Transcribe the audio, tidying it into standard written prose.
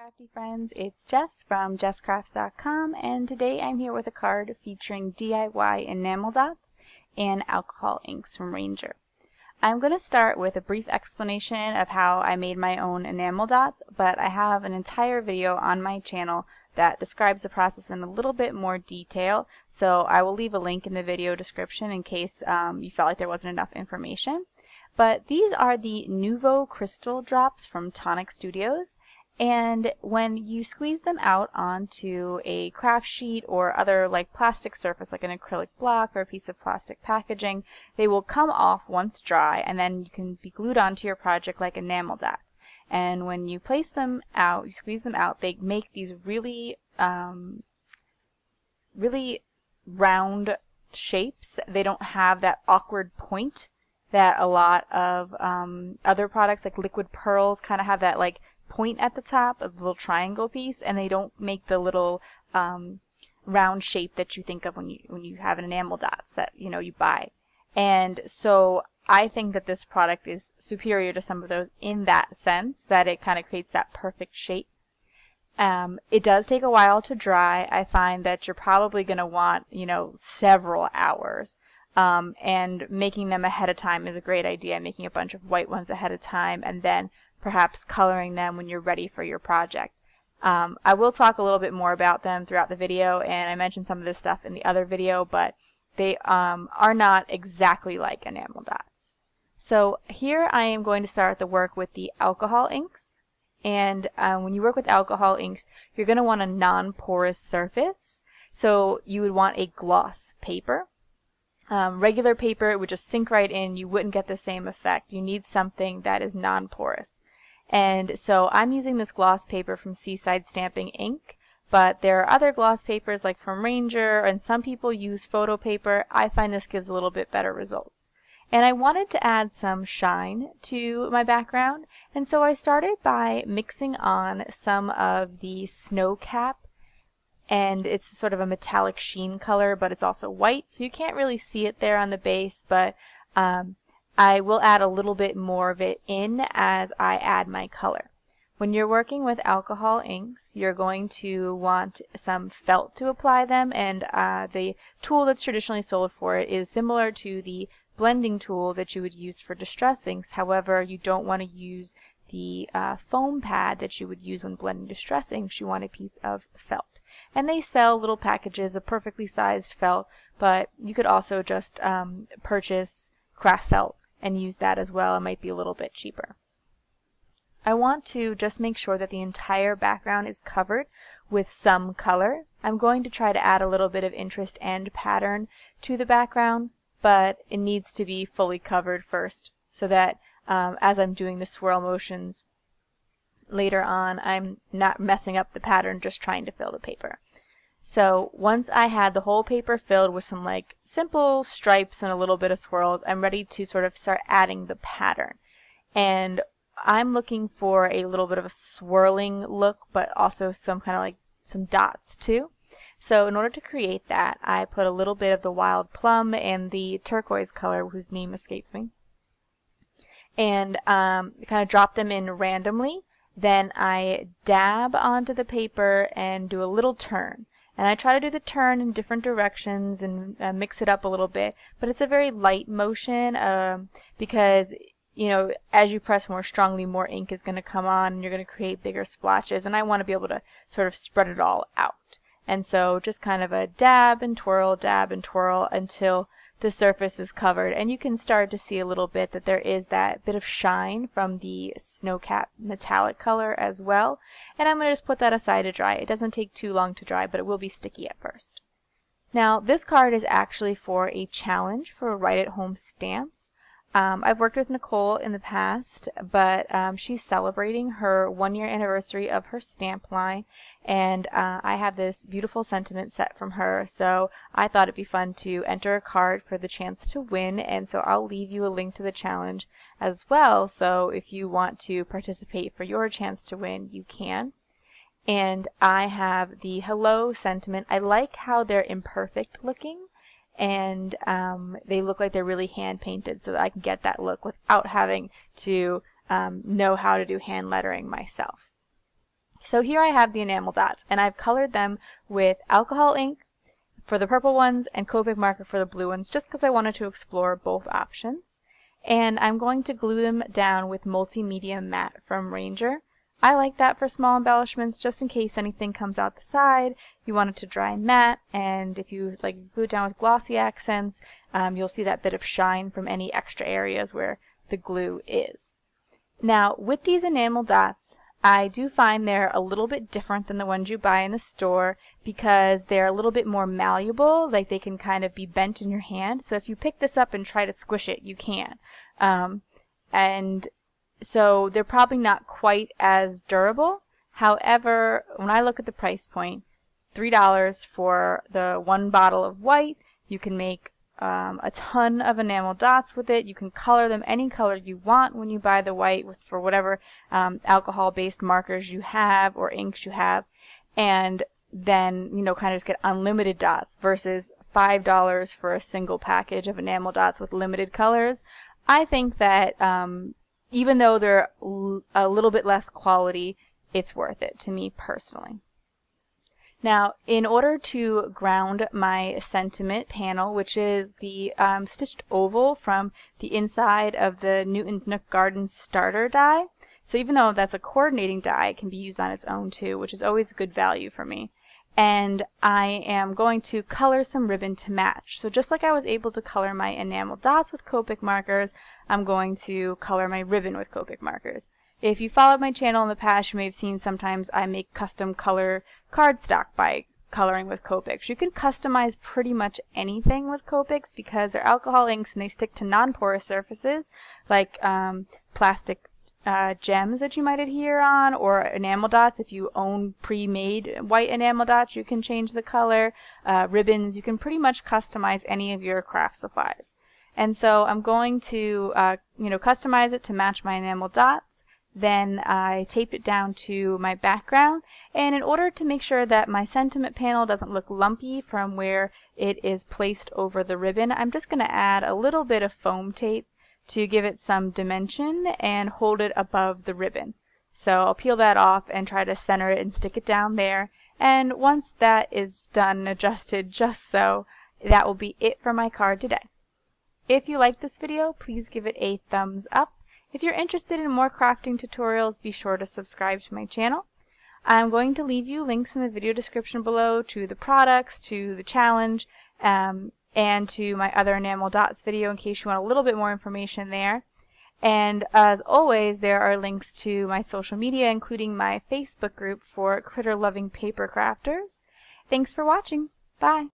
crafty friends, it's Jess from jesscrafts.com, and today I'm here with a card featuring DIY enamel dots and alcohol inks from Ranger. I'm going to start with a brief explanation of how I made my own enamel dots, but I have an entire video on my channel that describes the process in a little bit more detail, so I will leave a link in the video description in case you felt like there wasn't enough information. But these are the Nuvo crystal drops from Tonic Studios, and when you squeeze them out onto a craft sheet or other like plastic surface like an acrylic block or a piece of plastic packaging, they will come off once dry, and then you can be glued onto your project like enamel dots. And when you place them out, you squeeze them out, they make these really round shapes. They don't have that awkward point that a lot of other products like liquid pearls kind of have, that like point at the top, a little triangle piece, and they don't make the little round shape that you think of when you have an enamel dots that you buy. And so I think that this product is superior to some of those in that sense, that it kind of creates that perfect shape. It does take a while to dry. I find that you're probably going to want several hours. And making them ahead of time is a great idea, making a bunch of white ones ahead of time and then perhaps coloring them when you're ready for your project. I will talk a little bit more about them throughout the video, and I mentioned some of this stuff in the other video, but they are not exactly like enamel dots. So here I am going to start the work with the alcohol inks. And when you work with alcohol inks, you're going to want a non-porous surface. So you would want a gloss paper. Regular paper, it would just sink right in. You wouldn't get the same effect. You need something that is non-porous. And so I'm using this gloss paper from Seaside Stamping Ink, but there are other gloss papers like from Ranger, and some people use photo paper. I find this gives a little bit better results. And I wanted to add some shine to my background, and so I started by mixing on some of the snow cap. And it's sort of a metallic sheen color, but it's also white, so you can't really see it there on the base, but I will add a little bit more of it in as I add my color. When you're working with alcohol inks, you're going to want some felt to apply them, and the tool that's traditionally sold for it is similar to the blending tool that you would use for distress inks. However, you don't want to use the foam pad that you would use when blending distress inks. You want a piece of felt. And they sell little packages of perfectly sized felt, but you could also just purchase craft felt and use that as well. It might be a little bit cheaper. I want to just make sure that the entire background is covered with some color. I'm going to try to add a little bit of interest and pattern to the background, but it needs to be fully covered first so that as I'm doing the swirl motions later on, I'm not messing up the pattern just trying to fill the paper. So once I had the whole paper filled with some like simple stripes and a little bit of swirls, I'm ready to sort of start adding the pattern. And I'm looking for a little bit of a swirling look, but also some kind of like some dots too. So in order to create that, I put a little bit of the wild plum and the turquoise color, whose name escapes me, and kind of drop them in randomly. Then I dab onto the paper and do a little turn. And I try to do the turn in different directions and mix it up a little bit, but it's a very light motion because as you press more strongly, more ink is going to come on and you're going to create bigger splotches, and I want to be able to sort of spread it all out. And so just kind of a dab and twirl until the surface is covered, and you can start to see a little bit that there is that bit of shine from the snowcap metallic color as well. And I'm going to just put that aside to dry. It doesn't take too long to dry, but it will be sticky at first. Now this card is actually for a challenge for Write at Home stamps. I've worked with Nicole in the past, but she's celebrating her 1-year anniversary of her stamp line, and I have this beautiful sentiment set from her, so I thought it'd be fun to enter a card for the chance to win, and so I'll leave you a link to the challenge as well, so if you want to participate for your chance to win, you can. And I have the hello sentiment. I like how they're imperfect looking, and they look like they're really hand painted, so that I can get that look without having to know how to do hand lettering myself. So here I have the enamel dots, and I've colored them with alcohol ink for the purple ones and Copic marker for the blue ones, just because I wanted to explore both options. And I'm going to glue them down with Multimedia Matte from Ranger. I like that for small embellishments, just in case anything comes out the side. You want it to dry matte, and if you glue it down with glossy accents, you'll see that bit of shine from any extra areas where the glue is. Now, with these enamel dots, I do find they're a little bit different than the ones you buy in the store because they're a little bit more malleable, like they can kind of be bent in your hand. So if you pick this up and try to squish it, you can. And so they're probably not quite as durable. However, when I look at the price point, $3 for the one bottle of white, you can make a ton of enamel dots with it. You can color them any color you want when you buy the white for whatever alcohol-based markers you have or inks you have, and then kind of just get unlimited dots versus $5 for a single package of enamel dots with limited colors. I think that even though they're a little bit less quality, it's worth it to me personally. Now, in order to ground my sentiment panel, which is the stitched oval from the inside of the Newton's Nook Garden starter die, so even though that's a coordinating die, it can be used on its own too, which is always a good value for me. And I am going to color some ribbon to match. So just like I was able to color my enamel dots with Copic markers, I'm going to color my ribbon with Copic markers. If you followed my channel in the past, you may have seen sometimes I make custom color cardstock by coloring with Copics. You can customize pretty much anything with Copics because they're alcohol inks and they stick to non-porous surfaces like plastic gems that you might adhere on, or enamel dots. If you own pre-made white enamel dots, you can change the color. Ribbons, you can pretty much customize any of your craft supplies. And so I'm going to customize it to match my enamel dots. Then I taped it down to my background, and in order to make sure that my sentiment panel doesn't look lumpy from where it is placed over the ribbon, I'm just going to add a little bit of foam tape to give it some dimension and hold it above the ribbon. So I'll peel that off and try to center it and stick it down there, and once that is done and adjusted just so, that will be it for my card today. If you like this video, please give it a thumbs up. If you're interested in more crafting tutorials, be sure to subscribe to my channel. I'm going to leave you links in the video description below to the products, to the challenge, and to my other enamel dots video in case you want a little bit more information there. And as always, there are links to my social media, including my Facebook group for critter-loving paper crafters. Thanks for watching. Bye.